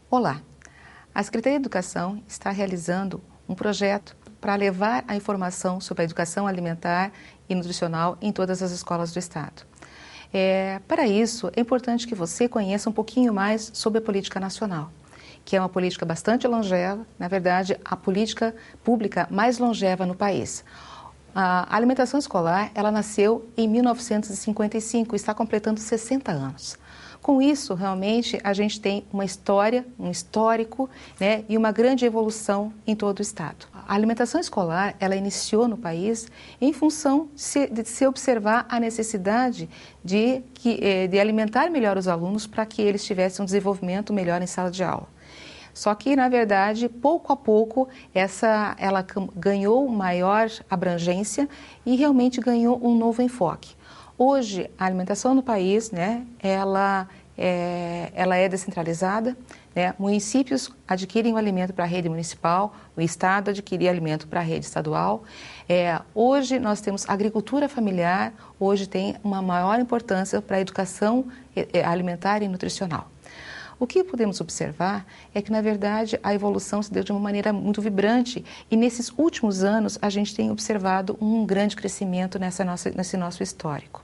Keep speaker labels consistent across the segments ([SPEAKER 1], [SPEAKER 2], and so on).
[SPEAKER 1] Olá, a Secretaria de Educação está realizando um projeto para levar a informação sobre a educação alimentar e nutricional em todas as escolas do Estado. Para isso, é importante que você conheça um pouquinho mais sobre a política nacional, que é uma política bastante longeva, na verdade, a política pública mais longeva no país. A alimentação escolar, ela nasceu em 1955 e está completando 60 anos. Com isso, realmente, a gente tem uma história, um histórico, né, e uma grande evolução em todo o Estado. A alimentação escolar, ela iniciou no país em função de se observar a necessidade de alimentar melhor os alunos para que eles tivessem um desenvolvimento melhor em sala de aula. Só que, na verdade, pouco a pouco, ela ganhou maior abrangência e realmente ganhou um novo enfoque. Hoje, a alimentação no país, né, ela é descentralizada, né? Municípios adquirem o alimento para a rede municipal, o Estado adquire alimento para a rede estadual. Hoje, nós temos agricultura familiar, hoje tem uma maior importância para a educação alimentar e nutricional. O que podemos observar é que, na verdade, a evolução se deu de uma maneira muito vibrante e, nesses últimos anos, a gente tem observado um grande crescimento nesse nosso histórico.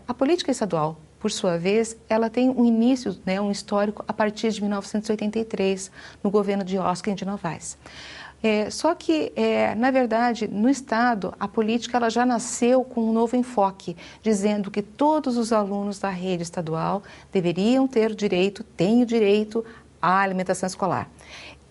[SPEAKER 1] A política estadual, por sua vez, ela tem um início, né, um histórico a partir de 1983, no governo de Oscar de Novaes. Só que, na verdade, no Estado, a política ela já nasceu com um novo enfoque, dizendo que todos os alunos da rede estadual deveriam ter têm o direito à alimentação escolar.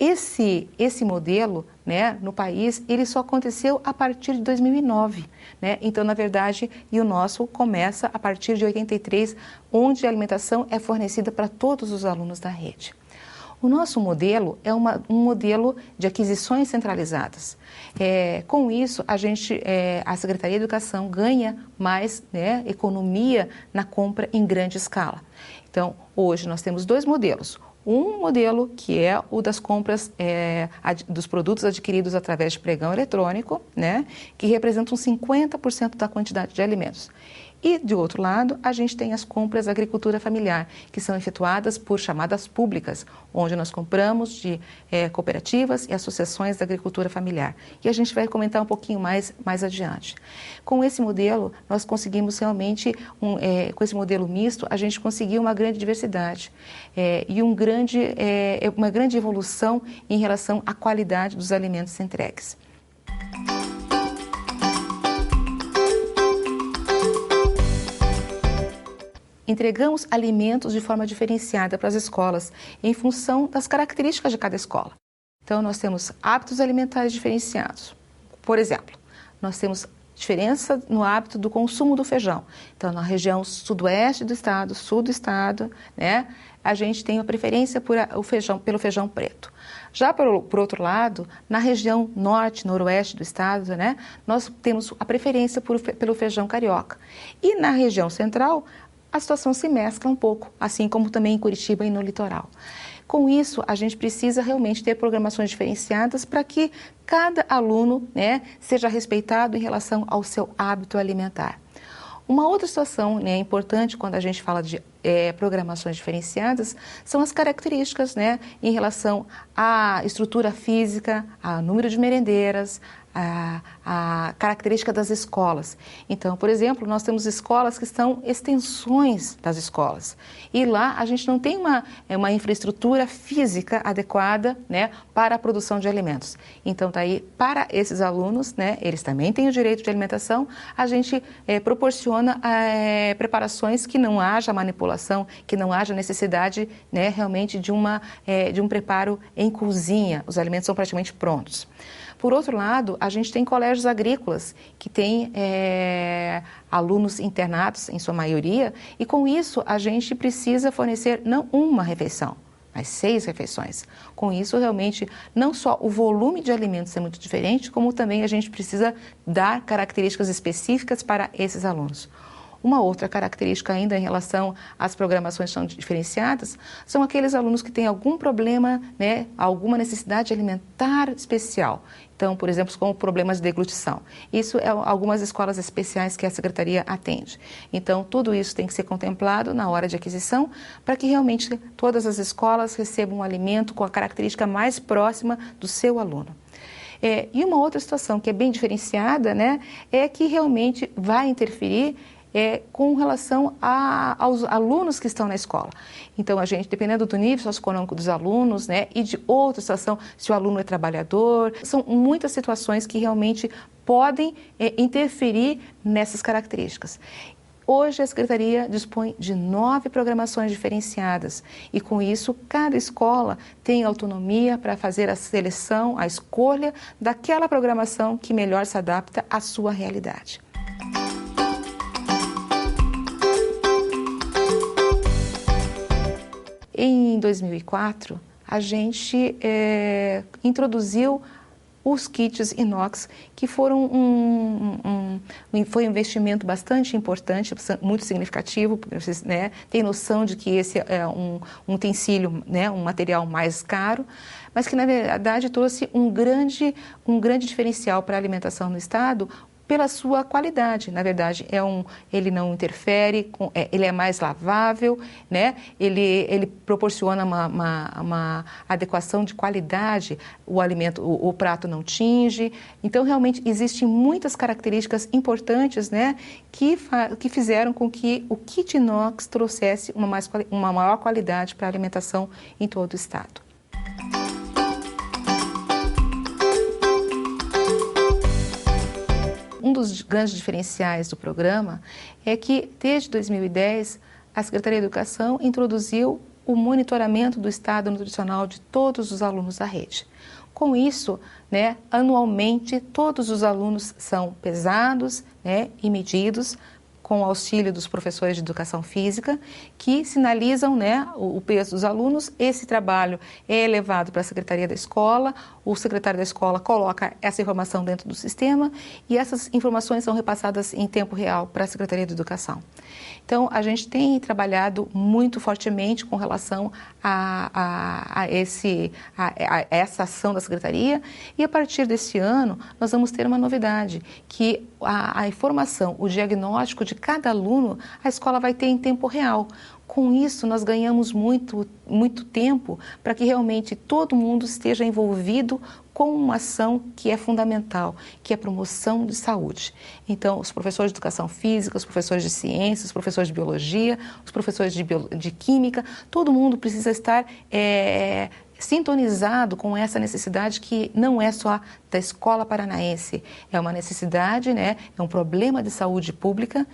[SPEAKER 1] Esse modelo, né, no país, ele só aconteceu a partir de 2009, né? Então, na verdade, e o nosso começa a partir de 83, onde a alimentação é fornecida para todos os alunos da rede. O nosso modelo é um modelo de aquisições centralizadas. Com isso, a Secretaria de Educação ganha mais, né, economia na compra em grande escala. Então, hoje nós temos dois modelos. Um modelo que é o das compras dos produtos adquiridos através de pregão eletrônico, né, que representam 50% da quantidade de alimentos. E, de outro lado, a gente tem as compras da agricultura familiar, que são efetuadas por chamadas públicas, onde nós compramos de cooperativas e associações da agricultura familiar. E a gente vai comentar um pouquinho mais adiante. Com esse modelo, nós conseguimos realmente, com esse modelo misto, a gente conseguiu uma grande diversidade e uma grande evolução em relação à qualidade dos alimentos entregues. Entregamos alimentos de forma diferenciada para as escolas, em função das características de cada escola. Então, nós temos hábitos alimentares diferenciados. Por exemplo, nós temos diferença no hábito do consumo do feijão. Então, na região sudoeste do estado, sul do estado, né, a gente tem a preferência pelo feijão preto. Já por outro lado, na região norte, noroeste do estado, né, nós temos a preferência pelo feijão carioca. E na região central, a situação se mescla um pouco, assim como também em Curitiba e no litoral. Com isso, a gente precisa realmente ter programações diferenciadas para que cada aluno, né, seja respeitado em relação ao seu hábito alimentar. Uma outra situação, né, importante quando a gente fala de programações diferenciadas são as características, né, em relação à estrutura física, ao número de merendeiras, a característica das escolas. Então, por exemplo, nós temos escolas que são extensões das escolas. E lá a gente não tem uma infraestrutura física adequada, né, para a produção de alimentos. Então, daí, para esses alunos, né, eles também têm o direito de alimentação, a gente proporciona preparações que não haja manipulação, que não haja necessidade, né, realmente de um preparo em cozinha. Os alimentos são praticamente prontos. Por outro lado, a gente tem colégios agrícolas que têm alunos internados, em sua maioria, e com isso a gente precisa fornecer não uma refeição, mas 6 refeições. Com isso, realmente, não só o volume de alimentos é muito diferente, como também a gente precisa dar características específicas para esses alunos. Uma outra característica ainda em relação às programações que são diferenciadas são aqueles alunos que têm algum problema, né, alguma necessidade alimentar especial. Então, por exemplo, como problemas de deglutição. Isso é algumas escolas especiais que a Secretaria atende. Então, tudo isso tem que ser contemplado na hora de aquisição para que realmente todas as escolas recebam um alimento com a característica mais próxima do seu aluno. E uma outra situação que é bem diferenciada, né, é que realmente vai interferir com relação aos alunos que estão na escola. Então, a gente, dependendo do nível socioeconômico dos alunos, né, e de outra situação, se o aluno é trabalhador, são muitas situações que realmente podem interferir nessas características. Hoje, a Secretaria dispõe de 9 programações diferenciadas e, com isso, cada escola tem autonomia para fazer a seleção, a escolha daquela programação que melhor se adapta à sua realidade. Em 2004, a gente introduziu os kits inox, que foram foi um investimento bastante importante, muito significativo, porque vocês, né, têm noção de que esse é um utensílio, né, um material mais caro, mas que na verdade trouxe um grande diferencial para a alimentação no estado, pela sua qualidade. Na verdade, ele não interfere, ele é mais lavável, né? Ele proporciona uma adequação de qualidade, o alimento, o prato não tinge. Então, realmente, existem muitas características importantes, né, que fizeram com que o kit inox trouxesse uma maior qualidade para a alimentação em todo o estado. Um dos grandes diferenciais do programa é que, desde 2010, a Secretaria de Educação introduziu o monitoramento do estado nutricional de todos os alunos da rede. Com isso, né, anualmente, todos os alunos são pesados, né, e medidos com o auxílio dos professores de educação física, que sinalizam, né, o peso dos alunos. Esse trabalho é levado para a Secretaria da Escola, o secretário da escola coloca essa informação dentro do sistema e essas informações são repassadas em tempo real para a Secretaria de Educação. Então, a gente tem trabalhado muito fortemente com relação a essa ação da Secretaria e, a partir desse ano, nós vamos ter uma novidade, que a informação, o diagnóstico de cada aluno, a escola vai ter em tempo real. Com isso, nós ganhamos muito tempo para que realmente todo mundo esteja envolvido com uma ação que é fundamental, que é a promoção de saúde. Então, os professores de educação física, os professores de ciências, os professores de biologia, os professores de química, todo mundo precisa estar sintonizado com essa necessidade que não é só da escola paranaense, é uma necessidade, né, é um problema de saúde pública,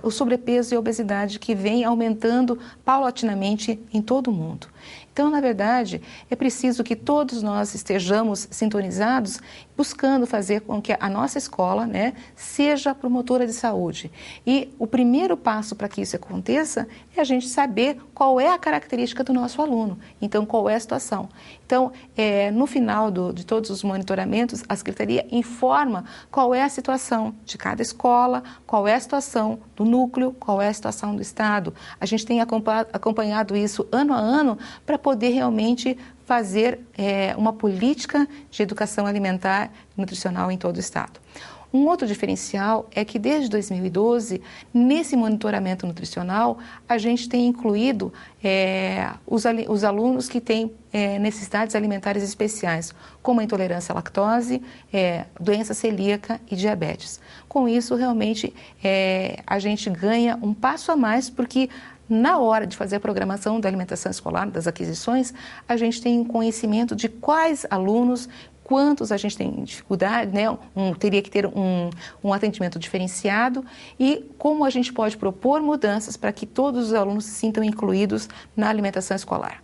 [SPEAKER 1] o sobrepeso e a obesidade que vem aumentando paulatinamente em todo o mundo. Então, na verdade, é preciso que todos nós estejamos sintonizados, buscando fazer com que a nossa escola, né, seja promotora de saúde. E o primeiro passo para que isso aconteça é a gente saber qual é a característica do nosso aluno. Então, qual é a situação. Então, no final de todos os monitoramentos, a Secretaria informa qual é a situação de cada escola, qual é a situação do núcleo, qual é a situação do estado. A gente tem acompanhado isso ano a ano para poder realmente fazer uma política de educação alimentar e nutricional em todo o estado. Um outro diferencial é que desde 2012, nesse monitoramento nutricional, a gente tem incluído os alunos que têm necessidades alimentares especiais, como a intolerância à lactose, doença celíaca e diabetes. Com isso, realmente, a gente ganha um passo a mais, porque na hora de fazer a programação da alimentação escolar, das aquisições, a gente tem conhecimento de quais alunos, quantos a gente tem dificuldade, né? Teria que ter um atendimento diferenciado e como a gente pode propor mudanças para que todos os alunos se sintam incluídos na alimentação escolar.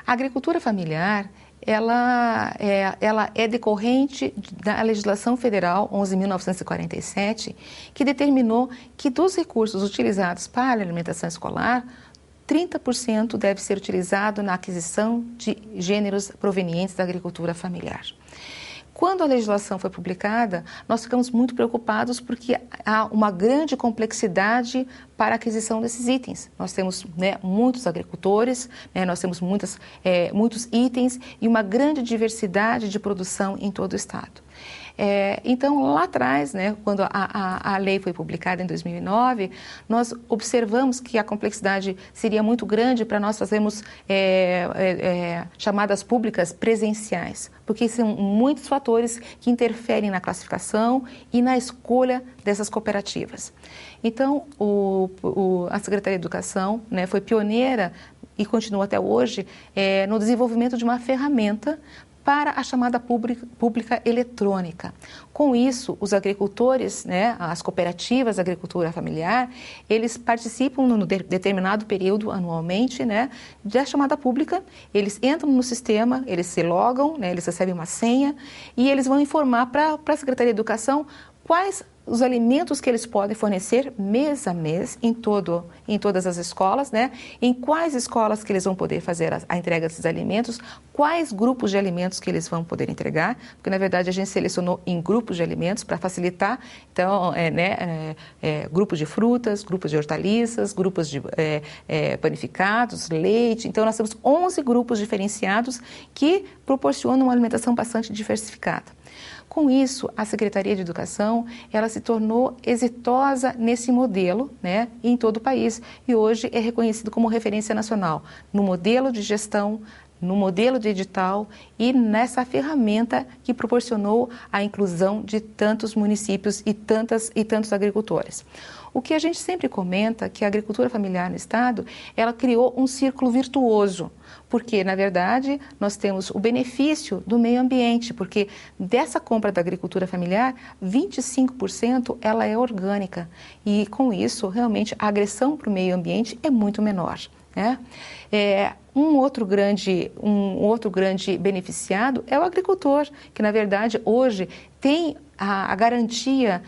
[SPEAKER 1] A agricultura familiar, ela é decorrente da legislação federal 11.947, que determinou que dos recursos utilizados para a alimentação escolar, 30% deve ser utilizado na aquisição de gêneros provenientes da agricultura familiar. Quando a legislação foi publicada, nós ficamos muito preocupados porque há uma grande complexidade para a aquisição desses itens. Nós temos, né, muitos agricultores, né, nós temos muitos itens e uma grande diversidade de produção em todo o estado. Então, lá atrás, né, quando a lei foi publicada em 2009, nós observamos que a complexidade seria muito grande para nós fazermos chamadas públicas presenciais, porque são muitos fatores que interferem na classificação e na escolha dessas cooperativas. Então, a Secretaria de Educação, né, foi pioneira e continua até hoje no desenvolvimento de uma ferramenta para a chamada pública eletrônica. Com isso, os agricultores, né, as cooperativas de agricultura familiar, eles participam no determinado período anualmente, né, da chamada pública, eles entram no sistema, eles se logam, né, eles recebem uma senha e eles vão informar para a Secretaria de Educação quais os alimentos que eles podem fornecer mês a mês em todas as escolas, né? Em quais escolas que eles vão poder fazer a entrega desses alimentos, quais grupos de alimentos que eles vão poder entregar, porque na verdade a gente selecionou em grupos de alimentos para facilitar, então, grupos de frutas, grupos de hortaliças, grupos de panificados, leite, então nós temos 11 grupos diferenciados que proporcionam uma alimentação bastante diversificada. Com isso, a Secretaria de Educação, ela se tornou exitosa nesse modelo, né, em todo o país e hoje é reconhecido como referência nacional no modelo de gestão, no modelo de edital e nessa ferramenta que proporcionou a inclusão de tantos municípios e tantos agricultores. O que a gente sempre comenta é que a agricultura familiar no estado, ela criou um círculo virtuoso, porque, na verdade, nós temos o benefício do meio ambiente, porque dessa compra da agricultura familiar, 25% ela é orgânica e, com isso, realmente, a agressão para o meio ambiente é muito menor, né? Um outro grande beneficiado é o agricultor, que, na verdade, hoje tem a garantia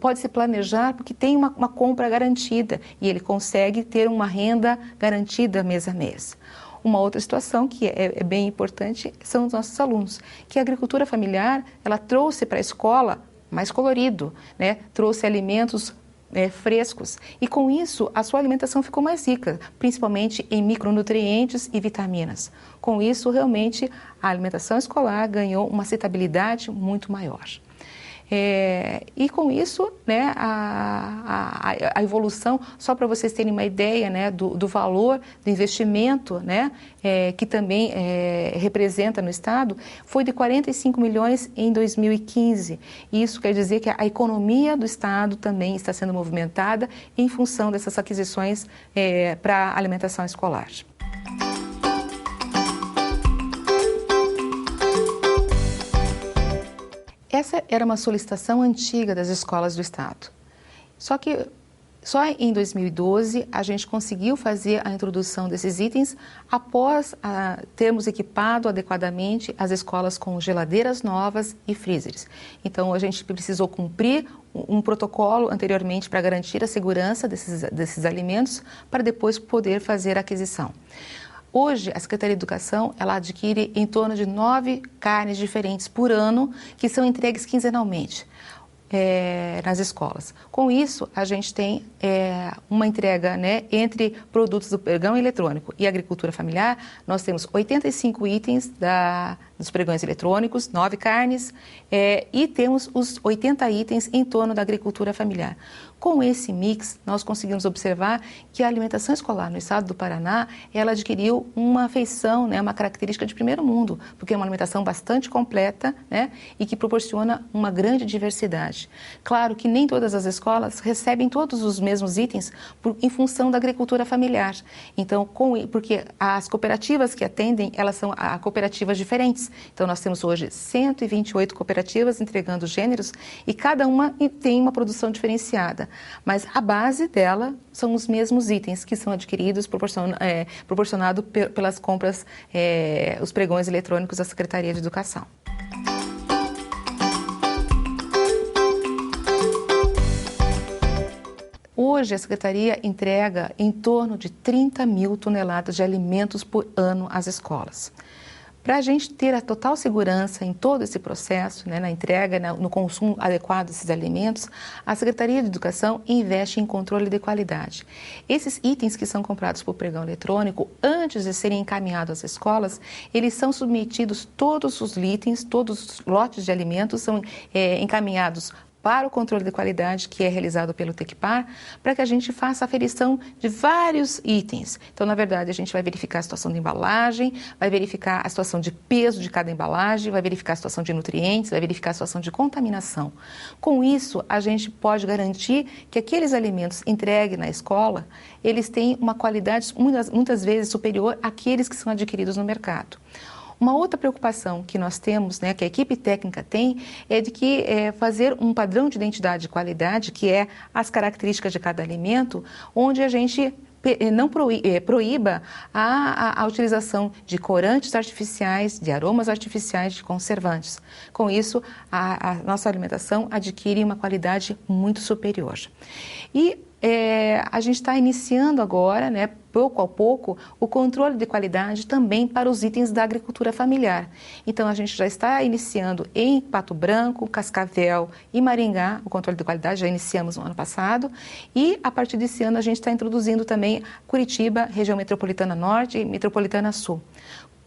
[SPEAKER 1] pode se planejar porque tem uma compra garantida e ele consegue ter uma renda garantida mês a mês. Uma outra situação que é bem importante são os nossos alunos, que a agricultura familiar, ela trouxe para a escola mais colorido, né? Trouxe alimentos frescos e com isso a sua alimentação ficou mais rica, principalmente em micronutrientes e vitaminas. Com isso, realmente, a alimentação escolar ganhou uma aceitabilidade muito maior. E com isso, né, a evolução, só para vocês terem uma ideia, né, do valor do investimento, né, que também representa no Estado, foi de 45 milhões em 2015. Isso quer dizer que a economia do Estado também está sendo movimentada em função dessas aquisições para a alimentação escolar. Essa era uma solicitação antiga das escolas do Estado. Só que só em 2012 a gente conseguiu fazer a introdução desses itens após termos equipado adequadamente as escolas com geladeiras novas e freezers. Então a gente precisou cumprir um protocolo anteriormente para garantir a segurança desses alimentos para depois poder fazer a aquisição. Hoje, a Secretaria de Educação, ela adquire em torno de 9 carnes diferentes por ano, que são entregues quinzenalmente nas escolas. Com isso, a gente tem uma entrega, né, entre produtos do pregão eletrônico e agricultura familiar. Nós temos 85 itens dos pregões eletrônicos, 9 carnes, e temos os 80 itens em torno da agricultura familiar. Com esse mix, nós conseguimos observar que a alimentação escolar no estado do Paraná, ela adquiriu uma feição, né, uma característica de primeiro mundo, porque é uma alimentação bastante completa, né, e que proporciona uma grande diversidade. Claro que nem todas as escolas recebem todos os mesmos itens em função da agricultura familiar. Então, porque as cooperativas que atendem, elas são cooperativas diferentes. Então, nós temos hoje 128 cooperativas entregando gêneros e cada uma tem uma produção diferenciada. Mas a base dela são os mesmos itens que são adquiridos, proporcionado pelas compras, os pregões eletrônicos da Secretaria de Educação. Hoje, a Secretaria entrega em torno de 30 mil toneladas de alimentos por ano às escolas. Para a gente ter a total segurança em todo esse processo, né, na entrega, no consumo adequado desses alimentos, a Secretaria de Educação investe em controle de qualidade. Esses itens que são comprados por pregão eletrônico, antes de serem encaminhados às escolas, eles são submetidos, todos os itens, todos os lotes de alimentos são encaminhados para o controle de qualidade que é realizado pelo Tecpar, para que a gente faça a aferição de vários itens. Então, na verdade, a gente vai verificar a situação de embalagem, vai verificar a situação de peso de cada embalagem, vai verificar a situação de nutrientes, vai verificar a situação de contaminação. Com isso, a gente pode garantir que aqueles alimentos entregues na escola, eles têm uma qualidade muitas vezes superior àqueles que são adquiridos no mercado. Uma outra preocupação que nós temos, né, que a equipe técnica tem, é de que fazer um padrão de identidade de qualidade, que é as características de cada alimento, onde a gente não proíba a utilização de corantes artificiais, de aromas artificiais, de conservantes. Com isso, a nossa alimentação adquire uma qualidade muito superior. E a gente está iniciando agora, né, pouco a pouco, o controle de qualidade também para os itens da agricultura familiar. Então, a gente já está iniciando em Pato Branco, Cascavel e Maringá o controle de qualidade, já iniciamos no ano passado, e a partir desse ano a gente está introduzindo também Curitiba, região metropolitana norte e metropolitana sul.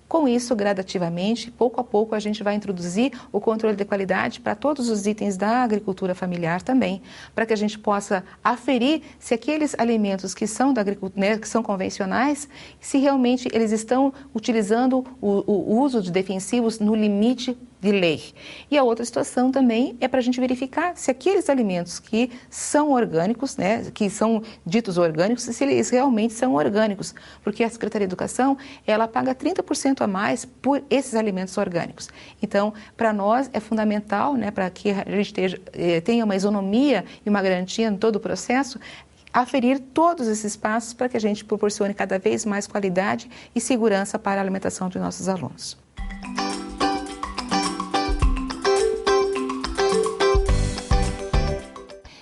[SPEAKER 1] Com isso, gradativamente, pouco a pouco, a gente vai introduzir o controle de qualidade para todos os itens da agricultura familiar também, para que a gente possa aferir se aqueles alimentos que são da agricultura, né, que são convencionais, se realmente eles estão utilizando o uso de defensivos no limite de lei. E a outra situação também é para a gente verificar se aqueles alimentos que são orgânicos, né, que são ditos orgânicos, se eles realmente são orgânicos, porque a Secretaria de Educação, ela paga 30% a mais por esses alimentos orgânicos. Então, para nós é fundamental, né, para que a gente tenha uma isonomia e uma garantia em todo o processo, aferir todos esses passos para que a gente proporcione cada vez mais qualidade e segurança para a alimentação de nossos alunos.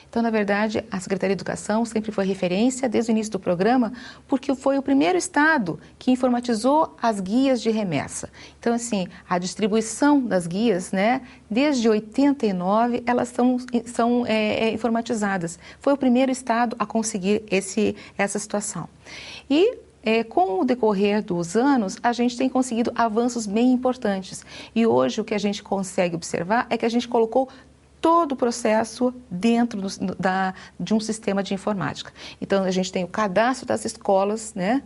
[SPEAKER 1] Então, na verdade, a Secretaria de Educação sempre foi referência desde o início do programa, porque foi o primeiro estado que informatizou as guias de remessa. Então, assim, a distribuição das guias, né, desde 89, elas são informatizadas. Foi o primeiro estado a conseguir essa situação. E com o decorrer dos anos, a gente tem conseguido avanços bem importantes. E hoje o que a gente consegue observar é que a gente colocou todo o processo dentro de um sistema de informática. Então, a gente tem o cadastro das escolas, né?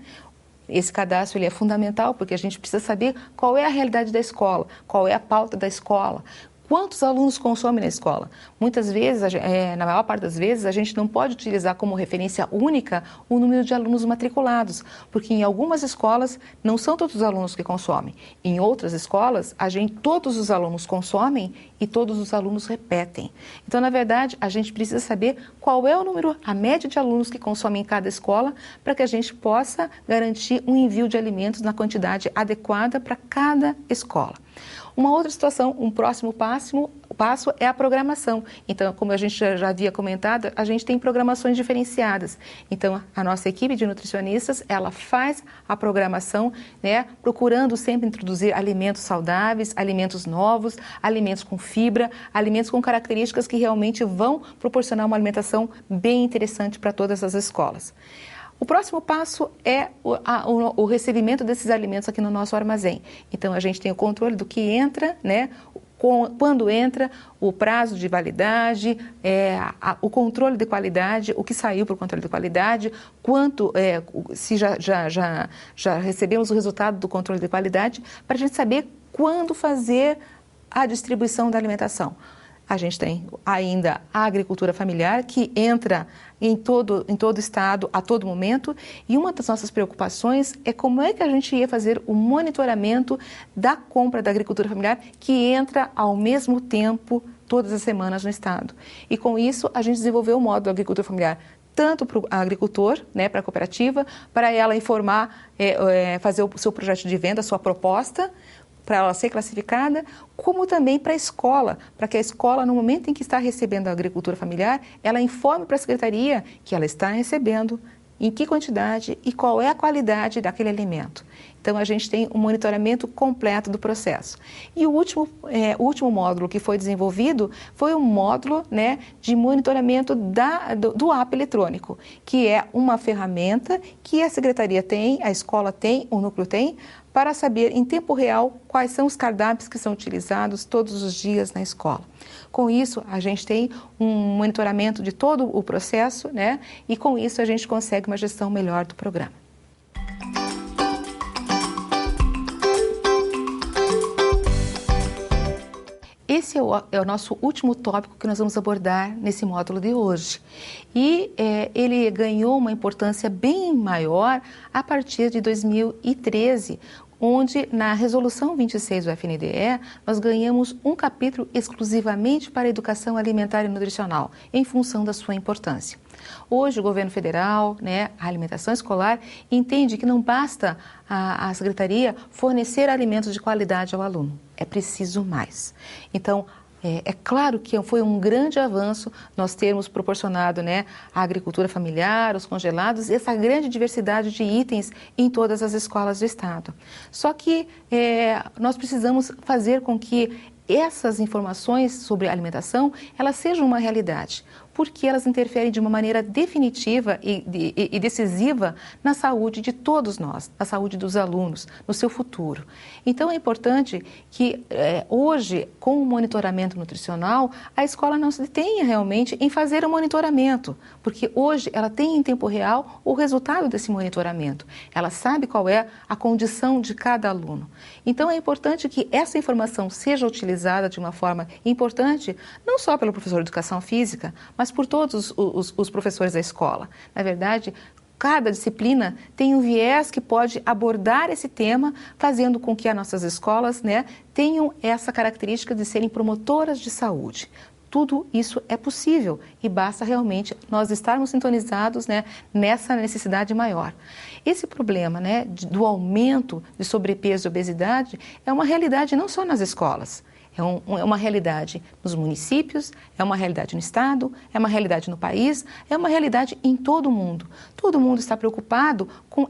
[SPEAKER 1] Esse cadastro ele é fundamental porque a gente precisa saber qual é a realidade da escola, qual é a pauta da escola, quantos alunos consomem na escola. Muitas vezes, na maior parte das vezes, a gente não pode utilizar como referência única o número de alunos matriculados, porque em algumas escolas não são todos os alunos que consomem. Em outras escolas, todos os alunos consomem e todos os alunos repetem. Então, na verdade, a gente precisa saber qual é o número, a média de alunos que consomem em cada escola, para que a gente possa garantir um envio de alimentos na quantidade adequada para cada escola. Uma outra situação, um próximo passo é a programação. Então, como a gente já havia comentado, a gente tem programações diferenciadas. Então, a nossa equipe de nutricionistas, ela faz a programação, né, procurando sempre introduzir alimentos saudáveis, alimentos novos, alimentos com fibra, alimentos com características que realmente vão proporcionar uma alimentação bem interessante para todas as escolas. O próximo passo é o recebimento desses alimentos aqui no nosso armazém. Então, a gente tem o controle do que entra, né? Quando entra, o prazo de validade, o controle de qualidade, o que saiu para o controle de qualidade, se já recebemos o resultado do controle de qualidade, para a gente saber quando fazer a distribuição da alimentação. A gente tem ainda a agricultura familiar, que entra em todo o estado a todo momento, e uma das nossas preocupações é como é que a gente ia fazer o monitoramento da compra da agricultura familiar, que entra ao mesmo tempo todas as semanas no estado. E com isso a gente desenvolveu o módulo agricultura familiar, tanto para o agricultor, né, para a cooperativa, para ela informar, fazer o seu projeto de venda, a sua proposta, para ela ser classificada, como também para a escola, para que a escola, no momento em que está recebendo a agricultura familiar, ela informe para a secretaria que ela está recebendo em que quantidade e qual é a qualidade daquele alimento. Então, a gente tem um monitoramento completo do processo. E o último módulo que foi desenvolvido foi um módulo, né, de monitoramento do app eletrônico, que é uma ferramenta que a secretaria tem, a escola tem, o núcleo tem, para saber em tempo real quais são os cardápios que são utilizados todos os dias na escola. Com isso, a gente tem um monitoramento de todo o processo, né? E com isso a gente consegue uma gestão melhor do programa. Esse é o nosso último tópico que nós vamos abordar nesse módulo de hoje. E ele ganhou uma importância bem maior a partir de 2013, onde na Resolução 26 do FNDE nós ganhamos um capítulo exclusivamente para a educação alimentar e nutricional, em função da sua importância. Hoje o governo federal, né, a alimentação escolar, entende que não basta a secretaria fornecer alimentos de qualidade ao aluno, é preciso mais. Então, é claro que foi um grande avanço nós termos proporcionado, né, a agricultura familiar, os congelados, essa grande diversidade de itens em todas as escolas do estado. Só que nós precisamos fazer com que essas informações sobre alimentação, elas sejam uma realidade, porque elas interferem de uma maneira definitiva e decisiva na saúde de todos nós, na saúde dos alunos, no seu futuro. Então é importante que hoje, com o monitoramento nutricional, a escola não se detenha realmente em fazer o monitoramento, porque hoje ela tem em tempo real o resultado desse monitoramento. Ela sabe qual é a condição de cada aluno. Então é importante que essa informação seja utilizada de uma forma importante, não só pelo professor de educação física, mas por todos os professores da escola. Na verdade, cada disciplina tem um viés que pode abordar esse tema, fazendo com que as nossas escolas, né, tenham essa característica de serem promotoras de saúde. Tudo isso é possível e basta realmente nós estarmos sintonizados, né, nessa necessidade maior. Esse problema, né, do aumento de sobrepeso e obesidade é uma realidade não só nas escolas. É uma realidade nos municípios, é uma realidade no estado, é uma realidade no país, é uma realidade em todo o mundo. Todo mundo está preocupado com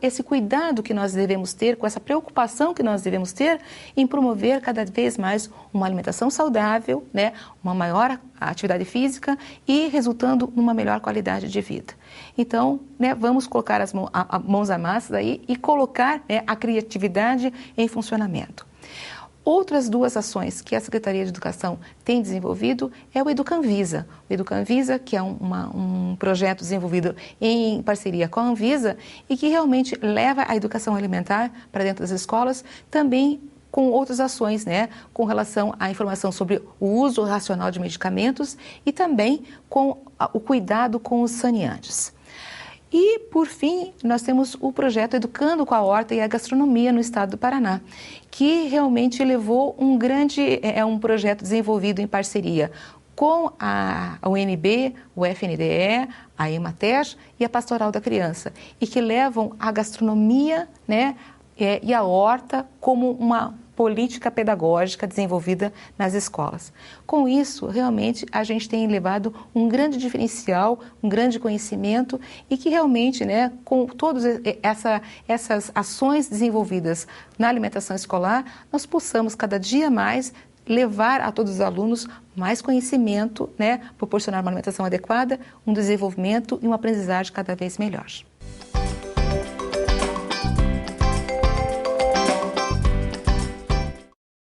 [SPEAKER 1] esse cuidado que nós devemos ter, com essa preocupação que nós devemos ter em promover cada vez mais uma alimentação saudável, né, uma maior atividade física e resultando numa melhor qualidade de vida. Então, né, vamos colocar as mãos à massa aí e colocar, né, a criatividade em funcionamento. Outras duas ações que a Secretaria de Educação tem desenvolvido é o Educanvisa. O Educanvisa, que é um projeto desenvolvido em parceria com a Anvisa e que realmente leva a educação alimentar para dentro das escolas, também com outras ações, né, com relação à informação sobre o uso racional de medicamentos e também com o cuidado com os saneantes. E, por fim, nós temos o projeto Educando com a Horta e a Gastronomia no estado do Paraná, que realmente levou um projeto desenvolvido em parceria com a UNB, o FNDE, a Emater e a Pastoral da Criança, e que levam a gastronomia, né, e a horta como uma política pedagógica desenvolvida nas escolas. Com isso, realmente, a gente tem levado um grande diferencial, um grande conhecimento e que realmente, né, com todas essas ações desenvolvidas na alimentação escolar, nós possamos cada dia mais levar a todos os alunos mais conhecimento, né, proporcionar uma alimentação adequada, um desenvolvimento e uma aprendizagem cada vez melhor.